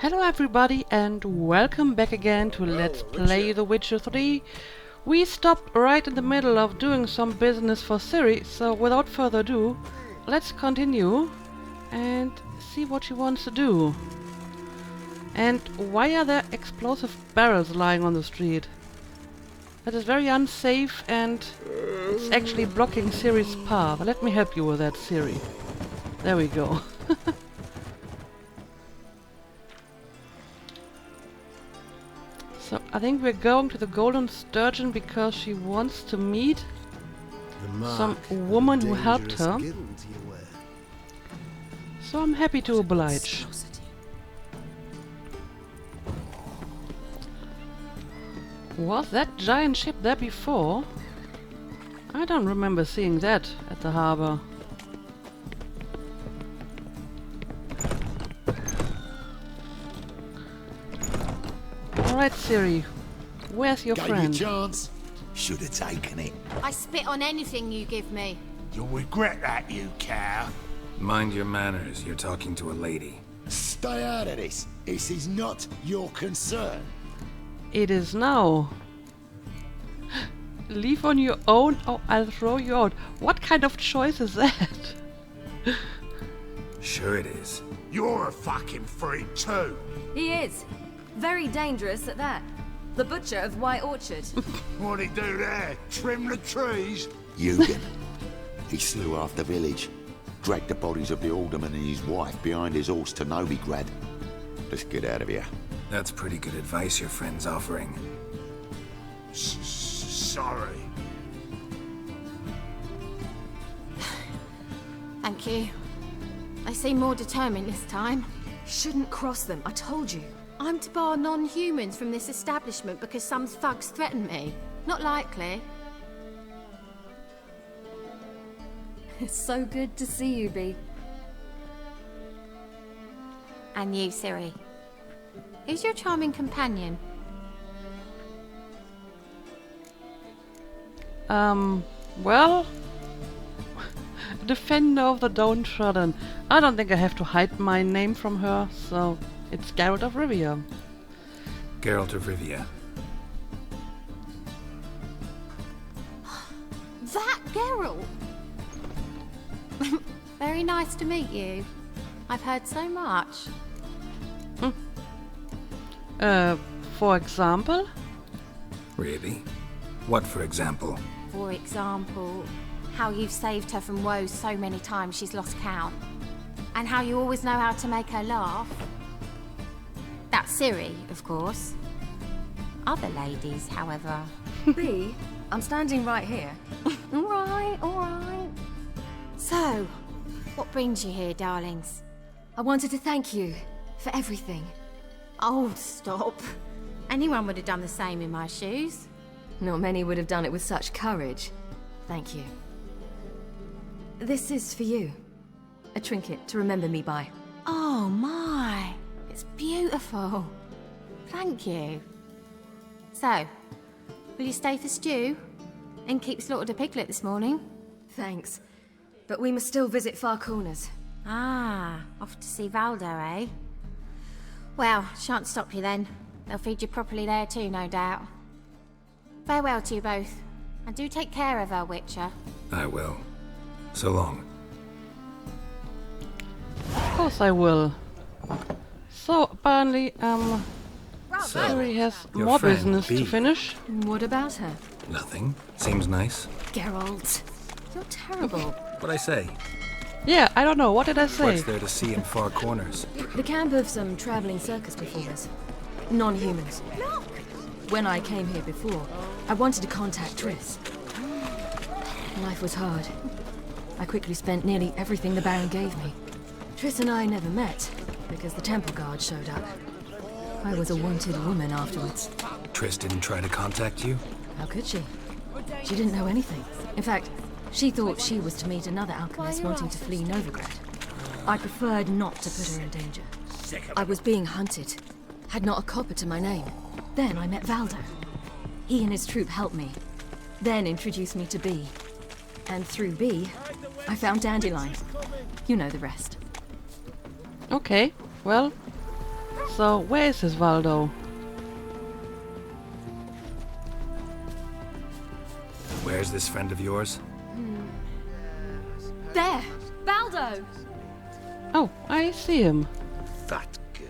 Hello everybody and welcome back again to Let's Play The Witcher 3. We stopped right in the middle of doing some business for Ciri, so without further ado, let's continue and see what she wants to do. And why are there explosive barrels lying on the street? That is very unsafe and it's actually blocking Ciri's path. Let me help you with that, Ciri. There we go. So I think we're going to the Golden Sturgeon because she wants to meet some woman who helped her. So I'm happy to oblige. Was that giant ship there before? I don't remember seeing that at the harbor. Alright, Ciri. Where's your friend? Gave you a chance. Should have taken it. I spit on anything you give me. You'll regret that, you cow. Mind your manners, you're talking to a lady. Stay out of this. This is not your concern. It is now. Leave on your own? Oh, I'll throw you out. What kind of choice is that? Sure it is. You're a fucking freak too. He is. Very dangerous at that. The butcher of White Orchard. What'd he do there? Trim the trees? Eugen. He slew half the village. Dragged the bodies of the alderman and his wife behind his horse to Novigrad. Let's get out of here. That's pretty good advice your friend's offering. Sorry. Thank you. They seem more determined this time. Shouldn't cross them, I told you. I'm to bar non-humans from this establishment because some thugs threaten me. Not likely. It's so good to see you, Bee. And you, Ciri. Who's your charming companion? Well... Defender of the Downtrodden. I don't think I have to hide my name from her, so... It's Geralt of Rivia. Geralt of Rivia. That Geralt! Very nice to meet you. I've heard so much. For example? Really? What, for example? For example, how you've saved her from woes so many times she's lost count. And how you always know how to make her laugh. That's Ciri, of course. Other ladies, however... Bee, I'm standing right here. Alright. So, what brings you here, darlings? I wanted to thank you for everything. Oh, stop. Anyone would have done the same in my shoes. Not many would have done it with such courage. Thank you. This is for you. A trinket to remember me by. Oh my, it's beautiful. Thank you. So, will you stay for stew? And keep slaughtered a piglet this morning? Thanks. But we must still visit Far Corners. Ah, off to see Valdo, eh? Well, shan't stop you then. They'll feed you properly there too, no doubt. Farewell to you both. And do take care of her, Witcher. I will. So long. Of course I will. So, apparently, Ciri has your more friend, business to Bee. finish. What about her? Nothing. Seems nice. Geralt. You're terrible. What'd I say? Yeah, I don't know. What did I say? What's there to see in Far Corners? The camp of some traveling circus performers. Non-humans. When I came here before, I wanted to contact Triss. Life was hard. I quickly spent nearly everything the Baron gave me. Triss and I never met, because the temple guard showed up. I was a wanted woman afterwards. Triss didn't try to contact you? How could she? She didn't know anything. In fact, she thought she was to meet another alchemist wanting to flee Novigrad. I preferred not to put her in danger. I was being hunted. Had not a copper to my name. Then I met Valdo. He and his troop helped me. Then introduced me to Bee. And through Bee, I found Dandelion. You know the rest. Okay, well, So, where is this Valdo? Where's this friend of yours? There! Baldo! Oh, I see him. That girl.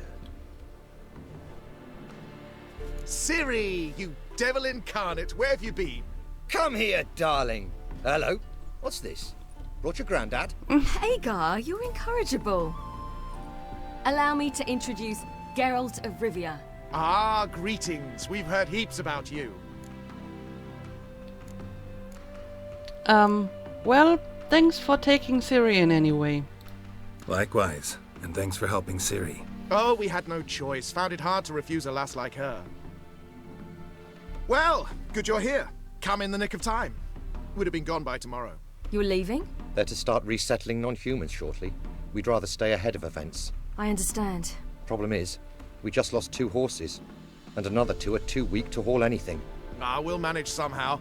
Siri, you devil incarnate, where have you been? Come here, darling. Hello. What's this? Brought your granddad? Hagar, you're incorrigible. Allow me to introduce Geralt of Rivia. Ah, greetings. We've heard heaps about you. Well, thanks for taking Ciri in anyway. Likewise, and thanks for helping Ciri. Oh, we had no choice. Found it hard to refuse a lass like her. Well, good you're here. Come in the nick of time. Would have been gone by tomorrow. You're leaving? They're to start resettling non-humans shortly. We'd rather stay ahead of events. I understand. Problem is, we just lost 2 horses, and another 2 are too weak to haul anything. Ah, we'll manage somehow.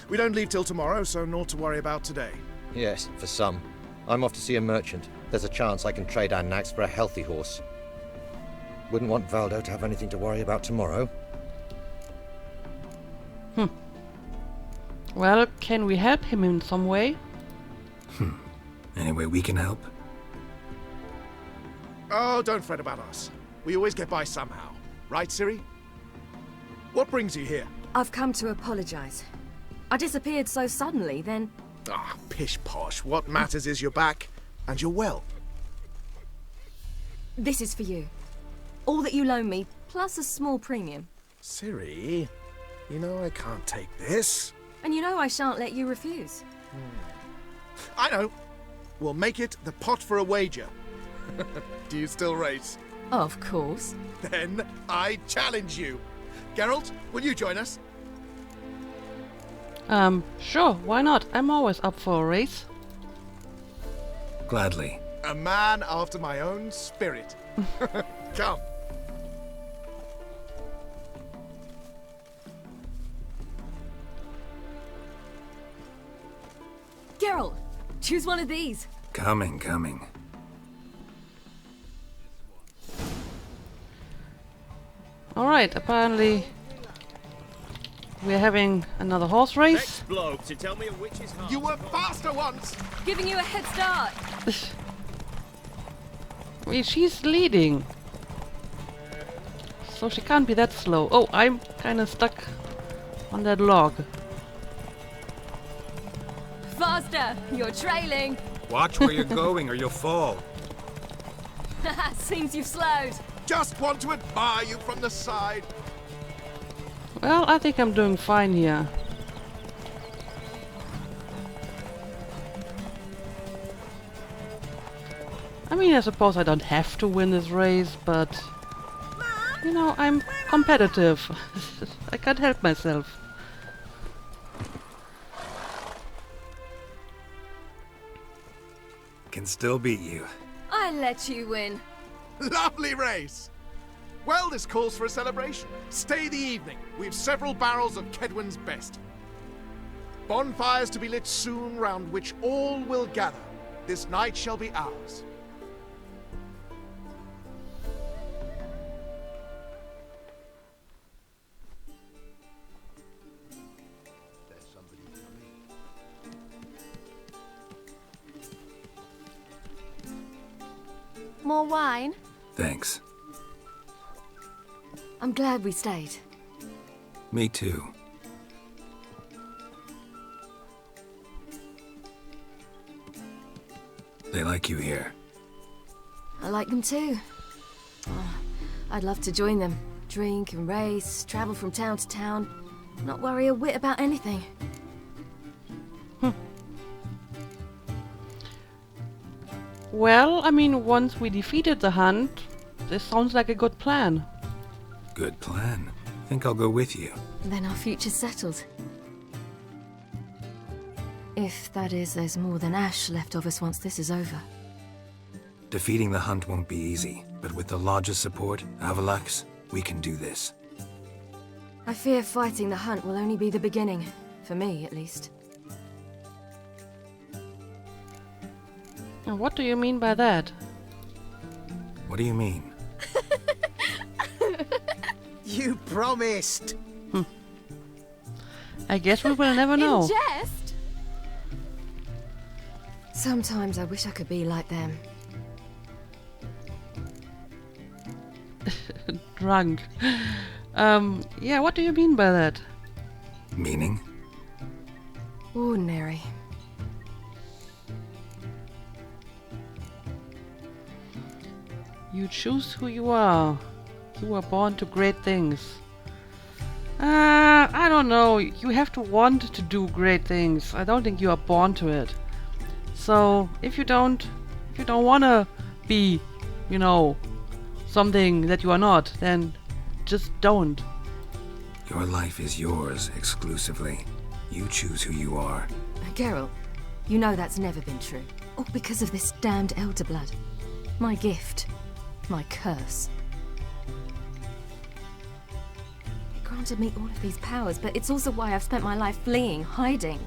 We don't leave till tomorrow, so naught to worry about today. Yes, for some. I'm off to see a merchant. There's a chance I can trade our nags for a healthy horse. Wouldn't want Valdo to have anything to worry about tomorrow. Well, can we help him in some way? Any way we can help? Oh, don't fret about us. We always get by somehow. Right, Ciri? What brings you here? I've come to apologize. I disappeared so suddenly, then... Ah, pish-posh. What matters is you're back, and you're well. This is for you. All that you loan me, plus a small premium. Ciri, you know I can't take this. And you know I shan't let you refuse. I know. We'll make it the pot for a wager. Do you still race? Of course. Then I challenge you. Geralt, will you join us? Sure, why not? I'm always up for a race. Gladly. A man after my own spirit. Come. Geralt, choose one of these. Coming. Alright, apparently we're having another horse race. Next bloke to tell me a witch's heart. You were faster once! Giving you a head start. Wait, she's leading. So she can't be that slow. Oh, I'm kinda stuck on that log. Faster, you're trailing. Watch where you're going or you'll fall. Seems you've slowed. Just want to admire you from the side. Well, I think I'm doing fine here. I mean, I suppose I don't have to win this race, but... You know, I'm competitive. I can't help myself. Can still beat you. I let you win. Lovely race! Well, this calls for a celebration. Stay the evening. We've several barrels of Kedwen's best. Bonfires to be lit soon, round which all will gather. This night shall be ours. More wine? Thanks. I'm glad we stayed. Me too. They like you here. I like them too. Oh, I'd love to join them. Drink and race, travel from town to town. Not worry a whit about anything. Well, I mean, once we defeated the hunt, this sounds like a good plan. Good plan. Think I'll go with you. Then our future's settled. If, that is, there's more than ash left of us once this is over. Defeating the hunt won't be easy, but with the Lodge's support, Avalax, we can do this. I fear fighting the hunt will only be the beginning. For me, at least. And what do you mean by that? What do you mean? You promised! I guess we will never know. In jest? Sometimes I wish I could be like them. Drunk. Yeah, what do you mean by that? Meaning? Ordinary. You choose who you are. You were born to great things. I don't know. You have to want to do great things. I don't think you are born to it. So if you don't wanna be, you know, something that you are not, then just don't. Your life is yours exclusively. You choose who you are. Geralt, you know that's never been true. All because of this damned elder blood. My gift. My curse. It granted me all of these powers, but it's also why I've spent my life fleeing, hiding.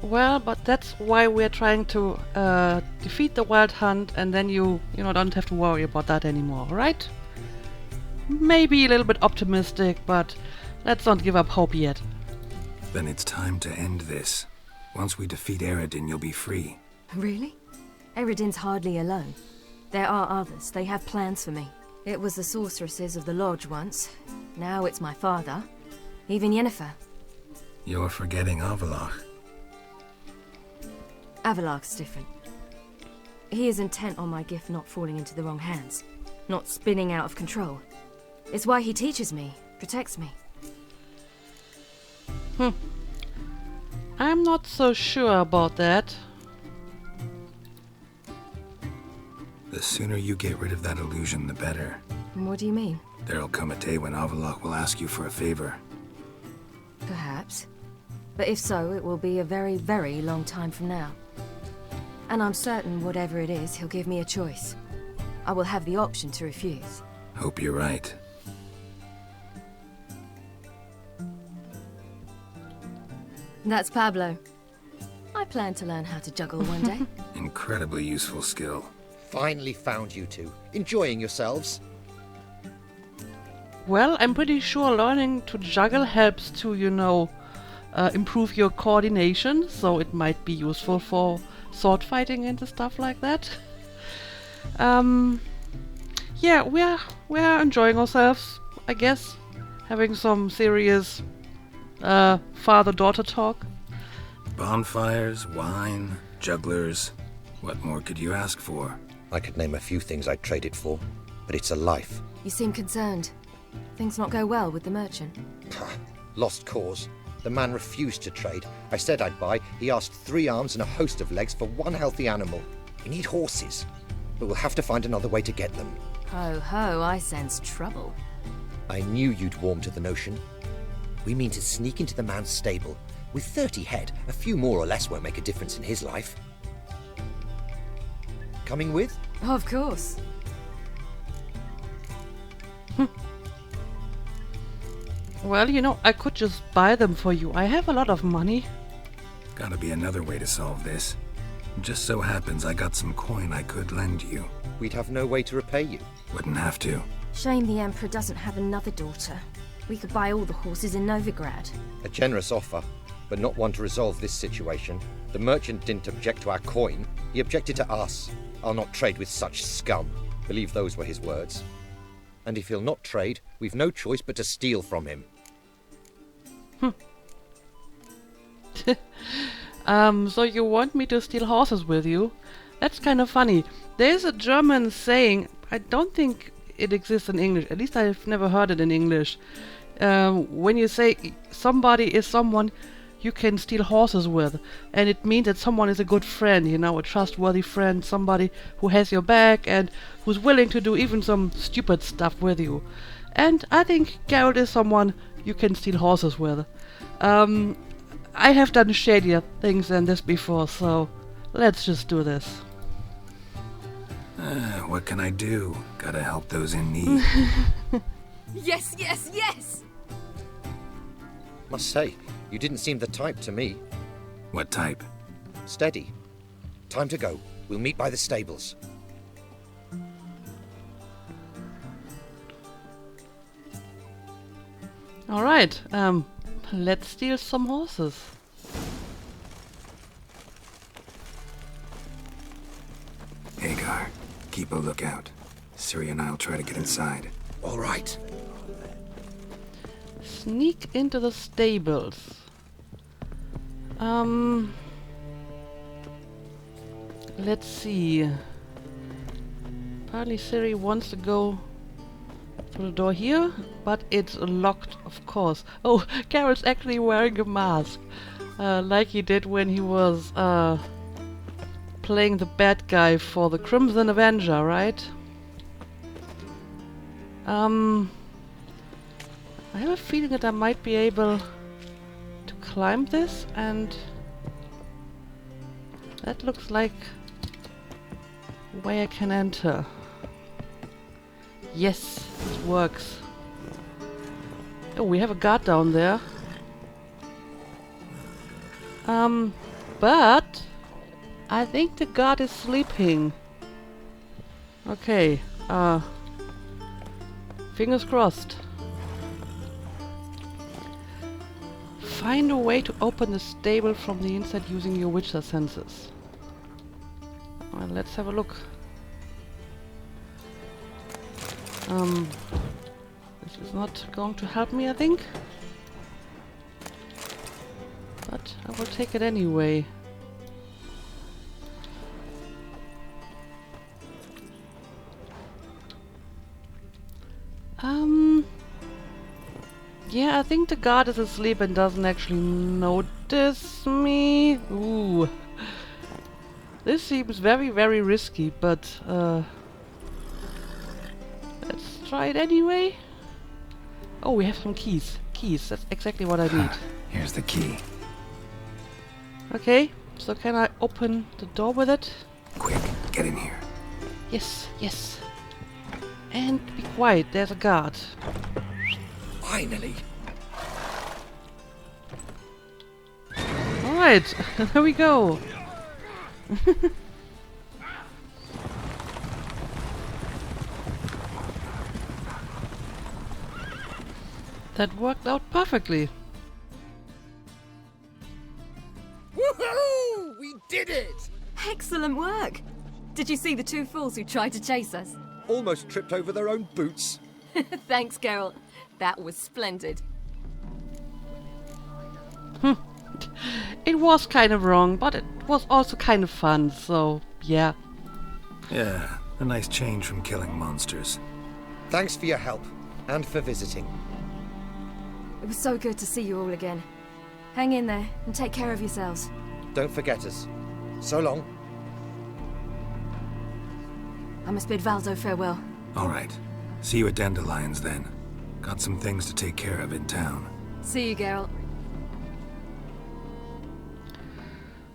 Well, but that's why we're trying to defeat the Wild Hunt, and then you don't have to worry about that anymore, right? Maybe a little bit optimistic, but let's not give up hope yet. Then it's time to end this. Once we defeat Eredin, you'll be free. Really? Eredin's hardly alone. There are others. They have plans for me. It was the sorceresses of the Lodge once. Now it's my father. Even Yennefer. You're forgetting Avalach. Avalach's different. He is intent on my gift not falling into the wrong hands. Not spinning out of control. It's why he teaches me, protects me. I'm not so sure about that. The sooner you get rid of that illusion, the better. What do you mean? There'll come a day when Avalach will ask you for a favor. Perhaps. But if so, it will be a very, very long time from now. And I'm certain whatever it is, he'll give me a choice. I will have the option to refuse. Hope you're right. That's Pablo. I plan to learn how to juggle one day. Incredibly useful skill. Finally found you two. Enjoying yourselves? Well, I'm pretty sure learning to juggle helps to, improve your coordination, so it might be useful for sword fighting and stuff like that. Yeah, we're enjoying ourselves, I guess. Having some serious father-daughter talk. Bonfires, wine, jugglers. What more could you ask for? I could name a few things I'd trade it for, but it's a life. You seem concerned. Things not go well with the merchant. Lost cause. The man refused to trade. I said I'd buy. He asked 3 arms and a host of legs for 1 healthy animal. We need horses, but we'll have to find another way to get them. Ho ho, I sense trouble. I knew you'd warm to the notion. We mean to sneak into the man's stable. With 30 head, a few more or less won't make a difference in his life. Coming with? Of course. Well, I could just buy them for you. I have a lot of money. Gotta be another way to solve this. Just so happens I got some coin I could lend you. We'd have no way to repay you. Wouldn't have to. Shame the Emperor doesn't have another daughter. We could buy all the horses in Novigrad. A generous offer, but not one to resolve this situation. The merchant didn't object to our coin. He objected to us. I'll not trade with such scum. Believe those were his words. And if he'll not trade, we've no choice but to steal from him. So you want me to steal horses with you? That's kind of funny. There's a German saying, I don't think it exists in English, at least I've never heard it in English. When you say somebody is someone you can steal horses with, and it means that someone is a good friend, a trustworthy friend, somebody who has your back and who's willing to do even some stupid stuff with you. And I think Geralt is someone you can steal horses with. I have done shadier things than this before, so let's just do this. What can I do? Gotta help those in need. Yes, yes, yes! Must say, you didn't seem the type to me. What type? Steady. Time to go. We'll meet by the stables. Alright, let's steal some horses. Hagar, keep a lookout. Ciri and I'll try to get inside. All right. Sneak into the stables. Let's see. Apparently Ciri wants to go through the door here, but it's locked, of course. Oh, Carol's actually wearing a mask. Like he did when he was playing the bad guy for the Crimson Avenger, right? I have a feeling that I might be able to climb this, and that looks like a way I can enter. Yes, it works. Oh, we have a guard down there. But I think the guard is sleeping. Okay, fingers crossed. Find a way to open the stable from the inside using your Witcher senses. Well, let's have a look. This is not going to help me, I think. But I will take it anyway. Yeah, I think the guard is asleep and doesn't actually notice me. Ooh. This seems very, very risky, but let's try it anyway. Oh, we have some keys. Keys, that's exactly what I need. Here's the key. Okay, so can I open the door with it? Quick, get in here. Yes, yes. And be quiet, there's a guard. Finally. Alright, there we go. That worked out perfectly. Woohoo! We did it! Excellent work! Did you see the two fools who tried to chase us? Almost tripped over their own boots. Thanks, Carol. That was splendid. It was kind of wrong, but it was also kind of fun, so yeah. Yeah, a nice change from killing monsters. Thanks for your help and for visiting. It was so good to see you all again. Hang in there and take care of yourselves. Don't forget us. So long. I must bid Valdo farewell. All right. See you at Dandelions then. Got some things to take care of in town. See you, Geralt.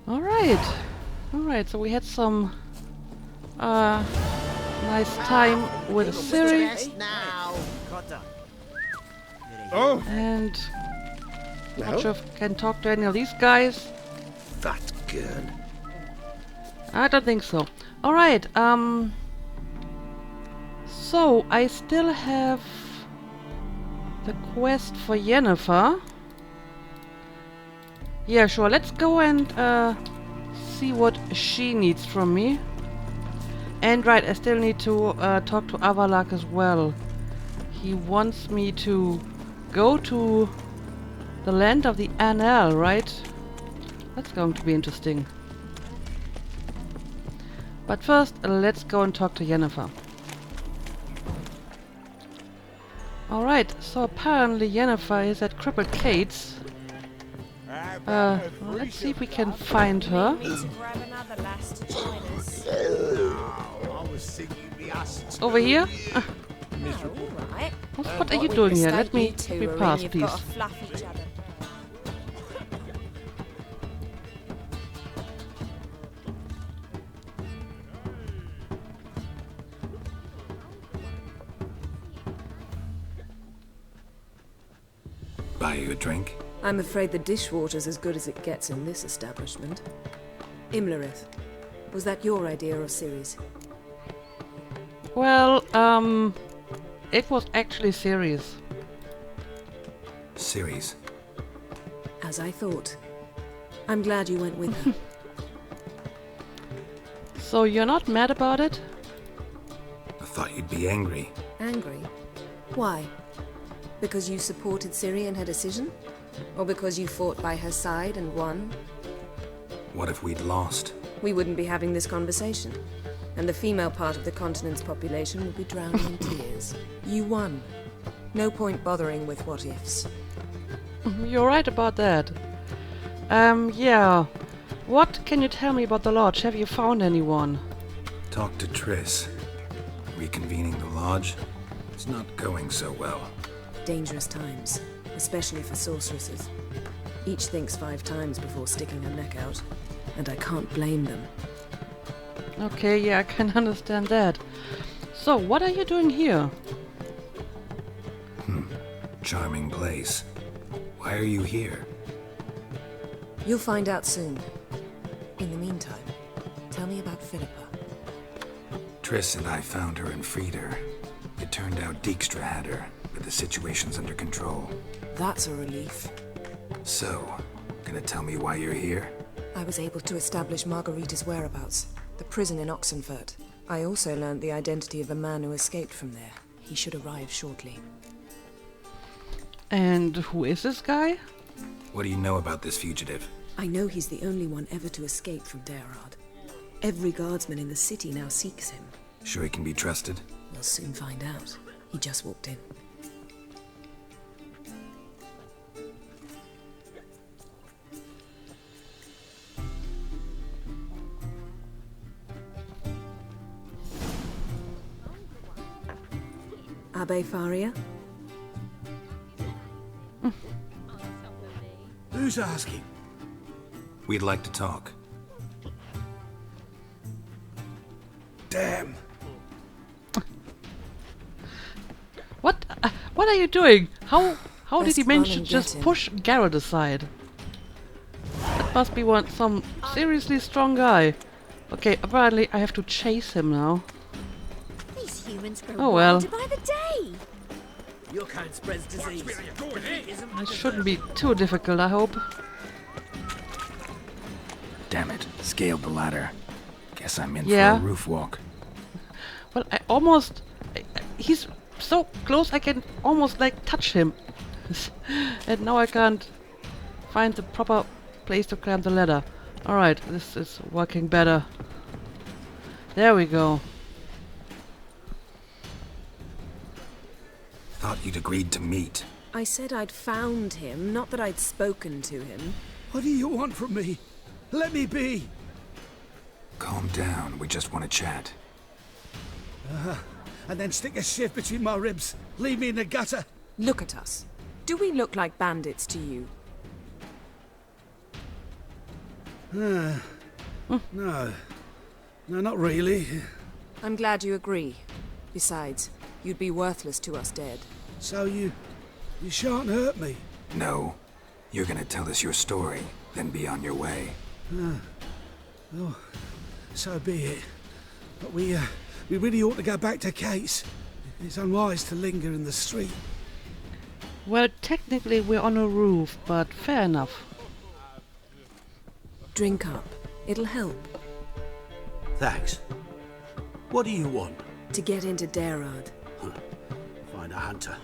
Alright. Alright, so we had some nice time with Ciri. Oh, And No? not sure if I can talk to any of these guys. That girl. I don't think so. Alright, so I still have the quest for Yennefer. Yeah, sure, let's go and see what she needs from me. And right, I still need to talk to Avalak as well. He wants me to go to the land of the Anel, right? That's going to be interesting. But first, let's go and talk to Yennefer. Alright, so apparently Yennefer is at Crippled Kate's. Let's see if we can find her. Over here? What are you doing here? Let me pass, please. Buy you a drink? I'm afraid the dishwater's as good as it gets in this establishment. Imlerith, was that your idea or Ciri's? Well, it was actually serious. Ceres. As I thought. I'm glad you went with her. So you're not mad about it? I thought you'd be angry. Angry? Why? Because you supported Ciri in her decision? Or because you fought by her side and won? What if we'd lost? We wouldn't be having this conversation. And the female part of the continent's population would be drowning in tears. You won. No point bothering with what ifs. You're right about that. Yeah. What can you tell me about the lodge? Have you found anyone? Talk to Triss. Reconvening the lodge? It's not going so well. Dangerous times, especially for sorceresses. Each thinks 5 times before sticking her neck out, and I can't blame them. Okay, yeah, I can understand that. So, what are you doing here? Charming place. Why are you here? You'll find out soon. In the meantime, tell me about Philippa. Triss and I found her and freed her. It turned out Dijkstra had her, but the situation's under control. That's a relief. So, gonna tell me why you're here? I was able to establish Margarita's whereabouts, the prison in Oxenfurt. I also learned the identity of the man who escaped from there. He should arrive shortly. And who is this guy? What do you know about this fugitive? I know he's the only one ever to escape from Daerad. Every guardsman in the city now seeks him. Sure he can be trusted? We'll soon find out. He just walked in. Abbe Faria? Who's asking? We'd like to talk. Damn. What are you doing? How did Best he manage to run and just get him. push Garrett aside? That must be some seriously strong guy. Okay, apparently I have to chase him now. These humans grow Oh well. wilder by the day. Your kind spreads disease. It shouldn't be too difficult, I hope. Damn it. Scaled the ladder. Guess I'm in Yeah. for a roof walk. Well, he's so close I can almost like touch him. And now I can't find the proper place to climb the ladder. Alright, this is working better. There we go. Thought you'd agreed to meet. I said I'd found him, not that I'd spoken to him. What do you want from me? Let me be. Calm down. We just want to chat. And then stick a shiv between my ribs. Leave me in the gutter. Look at us. Do we look like bandits to you? No. No, not really. I'm glad you agree. Besides, you'd be worthless to us dead. So you shan't hurt me. No. You're gonna tell us your story, then be on your way. Oh, so be it. But we really ought to go back to Kate's. It's unwise to linger in the street. Well, technically we're on a roof, but fair enough. Drink up. It'll help. Thanks. What do you want? To get into Daerad. Find a hunter.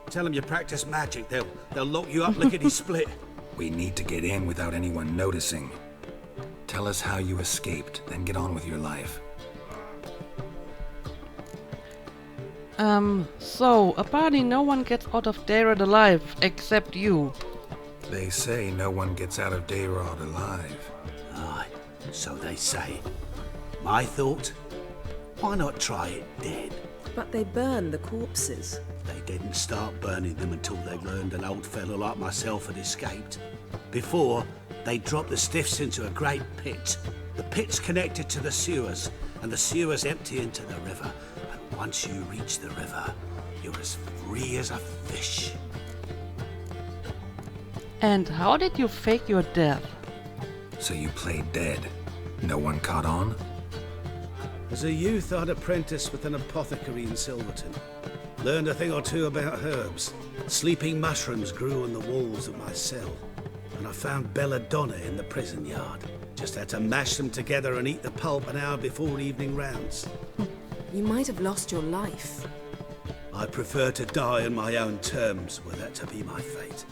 Tell them you practice magic. They'll lock you up lickety-split. We need to get in without anyone noticing. Tell us how you escaped, then get on with your life. So apparently no one gets out of Daerad alive except you. They say no one gets out of Daerad alive. Aye, so they say. My thought? Why not try it dead? But they burn the corpses. They didn't start burning them until they learned an old fellow like myself had escaped. Before, they dropped the stiffs into a great pit. The pit's connected to the sewers, and the sewers empty into the river. And once you reach the river, you're as free as a fish. And how did you fake your death? So you played dead. No one caught on? As a youth, I'd apprenticed with an apothecary in Silverton. Learned a thing or two about herbs. Sleeping mushrooms grew on the walls of my cell. And I found belladonna in the prison yard. Just had to mash them together and eat the pulp an hour before evening rounds. You might have lost your life. I prefer to die on my own terms, were that to be my fate.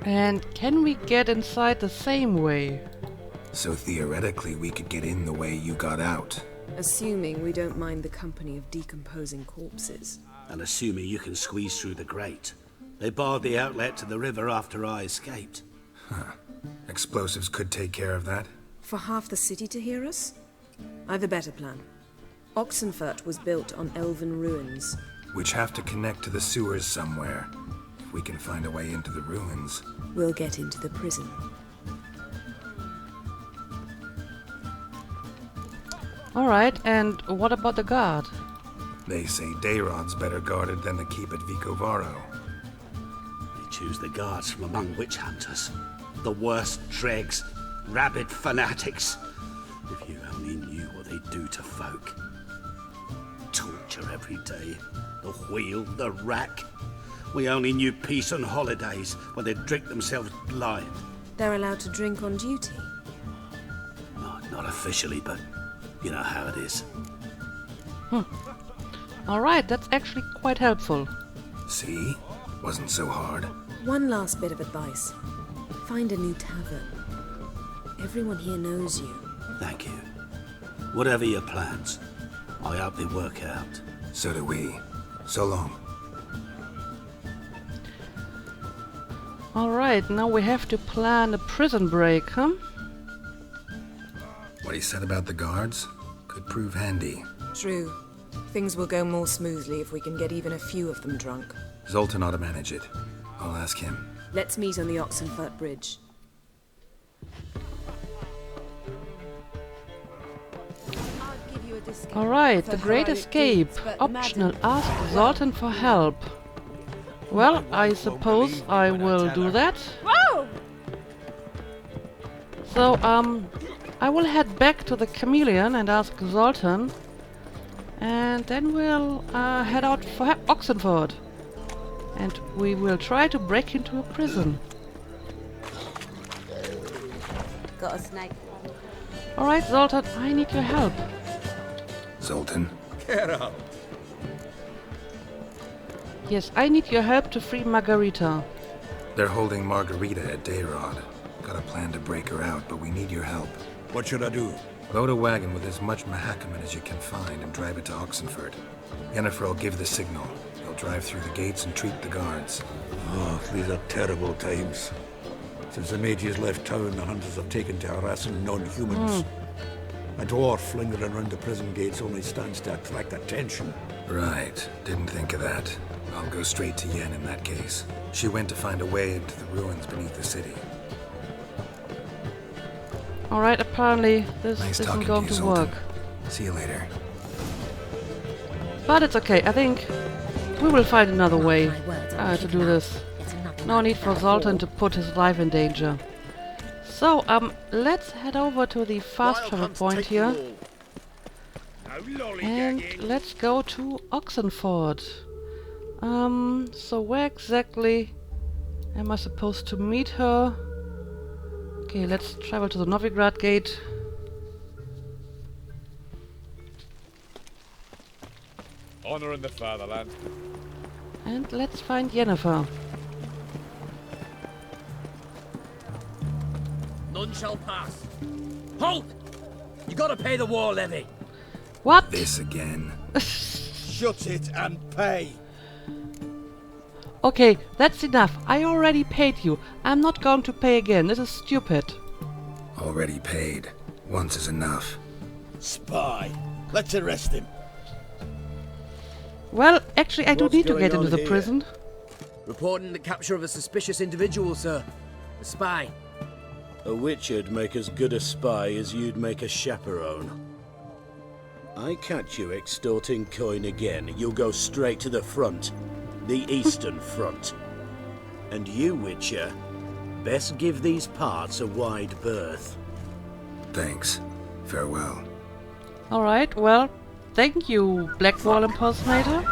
And can we get inside the same way? So theoretically, we could get in the way you got out. Assuming we don't mind the company of decomposing corpses. And assuming you can squeeze through the grate. They barred the outlet to the river after I escaped. Huh. Explosives could take care of that. For half the city to hear us? I've a better plan. Oxenfurt was built on elven ruins. Which have to connect to the sewers somewhere. If we can find a way into the ruins. We'll get into the prison. Alright, and what about the guard? They say Dayrod's better guarded than the keep at Vicovaro. They choose the guards from among witch hunters. The worst dregs, rabid fanatics. If you only knew what they do to folk. Torture every day. The wheel, the rack. We only knew peace on holidays when they'd drink themselves blind. They're allowed to drink on duty? No, not officially, but you know how it is. Alright, that's actually quite helpful. See? Wasn't so hard. One last bit of advice. Find a new tavern. Everyone here knows you. Thank you. Whatever your plans, I hope they work out. So do we. So long. Alright, now we have to plan a prison break, huh? What he said about the guards could prove handy. True. Things will go more smoothly if we can get even a few of them drunk. Zoltan ought to manage it. I'll ask him. Let's meet on the Oxenfurt Bridge. Alright, the Great Escape. Optional, ask Zoltan for help. Well, I suppose I will do that. Whoa! So, I will head back to the Chameleon and ask Zoltan. And then we'll head out for Oxenford. And we will try to break into a prison. Got a snake. Alright, Zoltan, I need your help. Zoltan? Get up. Yes, I need your help to free Margarita. They're holding Margarita at Dayrod. Got a plan to break her out, but we need your help. What should I do? Load a wagon with as much Mahakaman as you can find and drive it to Oxenford. Yennefer will give the signal. They'll drive through the gates and treat the guards. Oh, these are terrible times. Since the mages left town, the hunters have taken to harassing non-humans. A dwarf lingering around the prison gates only stands to attract attention. Right. Didn't think of that. I'll go straight to Yen in that case. She went to find a way into the ruins beneath the city. Alright, apparently this Nice isn't talking going to you, to Zoltan. work. See you later. But it's okay, I think we will find another way to do this. No need for Zoltan to put his life in danger. So, let's head over to the fast travel point here. And let's go to Oxenford. So where exactly am I supposed to meet her? Okay, let's travel to the Novigrad gate. Honor in the fatherland. And let's find Yennefer. None shall pass. Halt! You gotta pay the war levy. What? This again. Shut it and pay. Okay, that's enough. I already paid you. I'm not going to pay again. This is stupid. Already paid. Once is enough. Spy. Let's arrest him. Well, actually, I do What's need to going get into on the here? prison. Reporting the capture of a suspicious individual, sir. A spy. A witcher'd make as good a spy as you'd make a chaperone. I catch you extorting coin again, you'll go straight to the front. The Eastern Front. And you, Witcher, best give these parts a wide berth. Thanks. Farewell. Alright, well, thank you, Black Wall impersonator.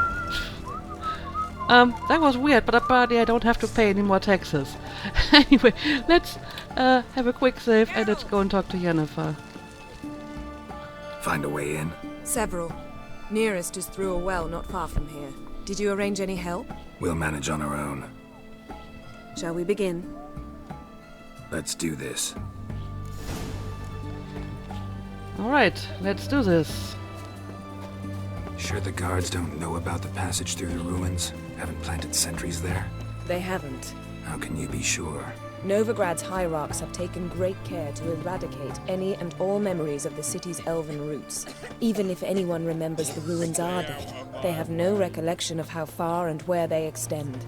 That was weird, but apparently I don't have to pay any more taxes. Anyway, let's have a quick save and let's go and talk to Yennefer. Find a way in? Several. Nearest is through a well not far from here. Did you arrange any help? We'll manage on our own. Shall we begin? Let's do this. Alright, let's do this. Sure the guards don't know about the passage through the ruins? Haven't planted sentries there? They haven't. How can you be sure? Novigrad's hierarchs have taken great care to eradicate any and all memories of the city's elven roots. Even if anyone remembers the ruins are dead, they have no recollection of how far and where they extend.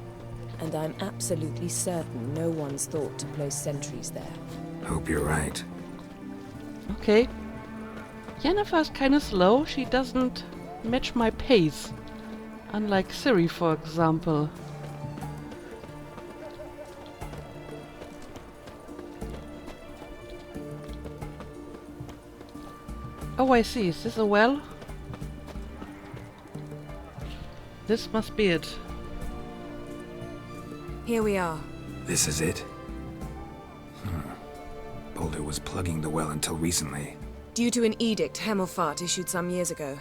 And I'm absolutely certain no one's thought to place sentries there. Hope you're right. Okay. Yennefer's kinda slow, she doesn't match my pace. Unlike Ciri, for example. Oh, I see. Is this a well? This must be it. Here we are. This is it? Boulder was plugging the well until recently. Due to an edict Hemmelfart issued some years ago.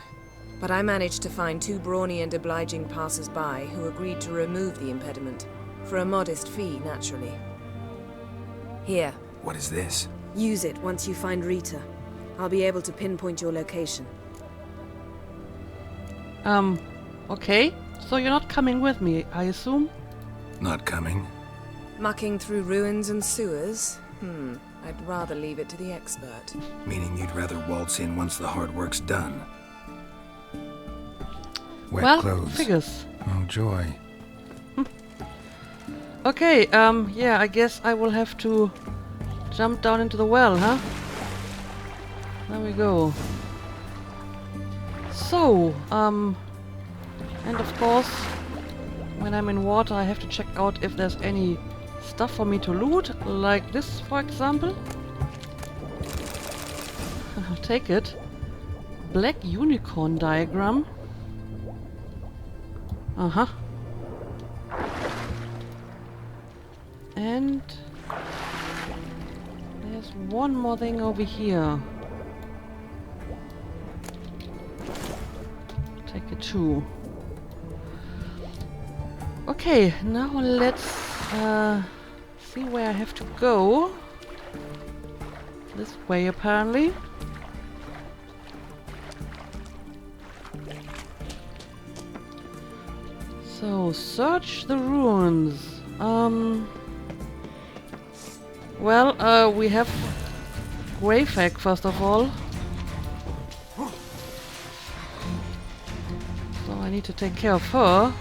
But I managed to find two brawny and obliging passers-by who agreed to remove the impediment. For a modest fee, naturally. Here. What is this? Use it once you find Rita. I'll be able to pinpoint your location. Okay. So you're not coming with me, I assume? Not coming? Mucking through ruins and sewers? I'd rather leave it to the expert. Meaning you'd rather waltz in once the hard work's done? Wet well, clothes. Figures. Oh, joy. Okay, yeah, I guess I will have to jump down into the well, huh? There we go. So, and of course, when I'm in water, I have to check out if there's any stuff for me to loot, like this, for example. I'll take it. Black unicorn diagram. Uh-huh. And there's one more thing over here. Take it too. Okay, now let's see where I have to go. This way, apparently. So, search the ruins. Well, we have Greyfag, first of all. So I need to take care of her.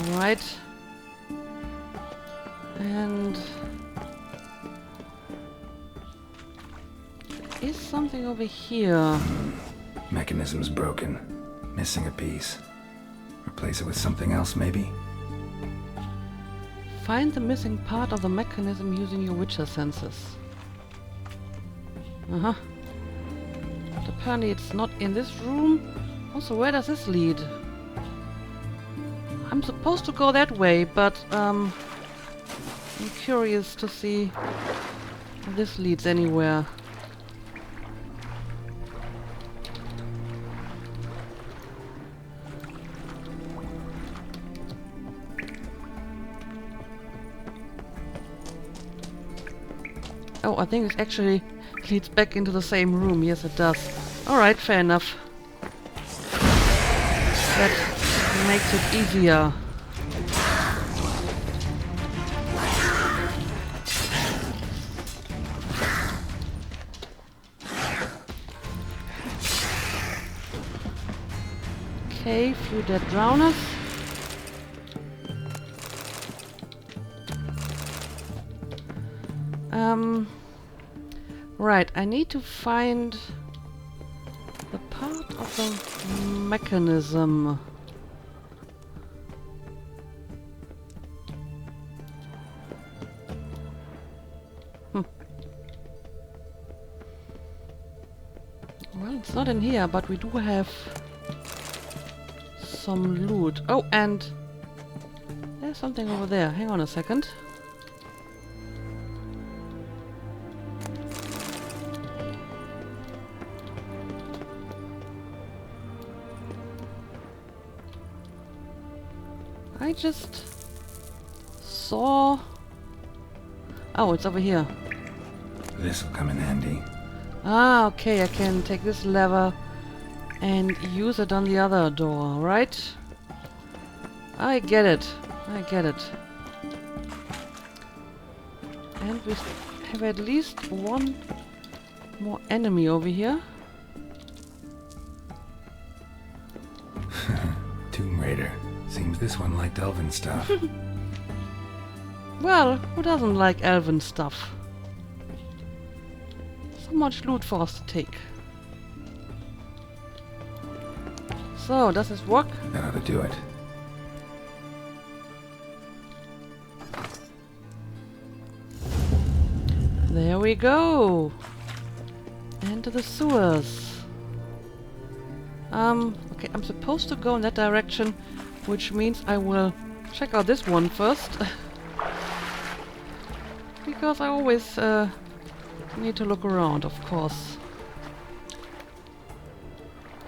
Alright. And there is something over here. Mechanism's broken. Missing a piece. Replace it with something else, maybe? Find the missing part of the mechanism using your Witcher senses. Uh-huh. But apparently it's not in this room. Also, where does this lead? I'm supposed to go that way, but I'm curious to see if this leads anywhere. Oh, I think it actually leads back into the same room. Yes, it does. Alright, fair enough. That makes it easier. Okay, few dead drowners. Right, I need to find part of the mechanism. Well, it's not in here, but we do have some loot. Oh, and there's something over there. Hang on a second. I just saw... Oh, it's over here. This'll come in handy. Ah, okay, I can take this lever and use it on the other door, right? I get it. I get it. And we have at least one more enemy over here. Tomb Raider. Seems this one liked elven stuff. Well, who doesn't like elven stuff? So much loot for us to take. So, does this work? That ought to do it. There we go! Into the sewers. Okay, I'm supposed to go in that direction, which means I will check out this one first. Because I always need to look around, of course.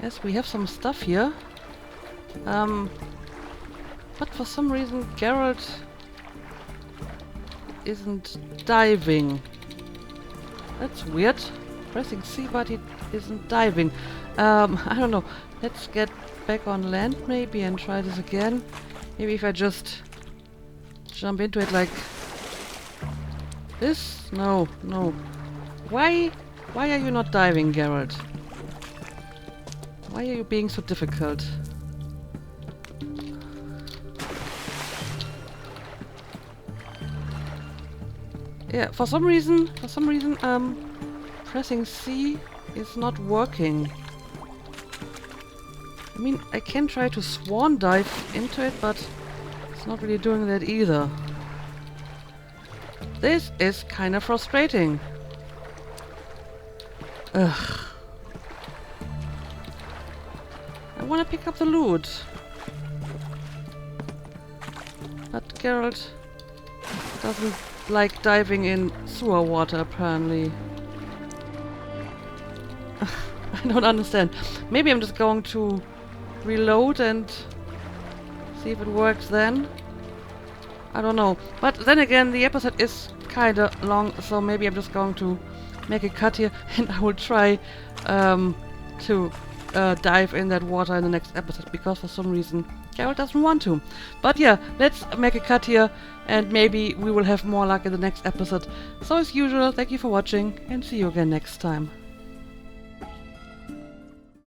Yes, we have some stuff here. But for some reason Geralt isn't diving. That's weird. Pressing C, but he isn't diving. I don't know. Let's get back on land maybe and try this again. Maybe if I just jump into it like this? No, no. Why are you not diving, Geralt? Why are you being so difficult? Yeah, for some reason, pressing C is not working. I mean, I can try to swan dive into it, but it's not really doing that either. This is kind of frustrating. Ugh. I want to pick up the loot. But Geralt doesn't like diving in sewer water, apparently. I don't understand. Maybe I'm just going to reload and see if it works then. I don't know. But then again, the episode is kinda long, so maybe I'm just going to make a cut here and I will try to dive in that water in the next episode, because for some reason Geralt doesn't want to. But yeah, let's make a cut here and maybe we will have more luck in the next episode. So as usual, thank you for watching and see you again next time.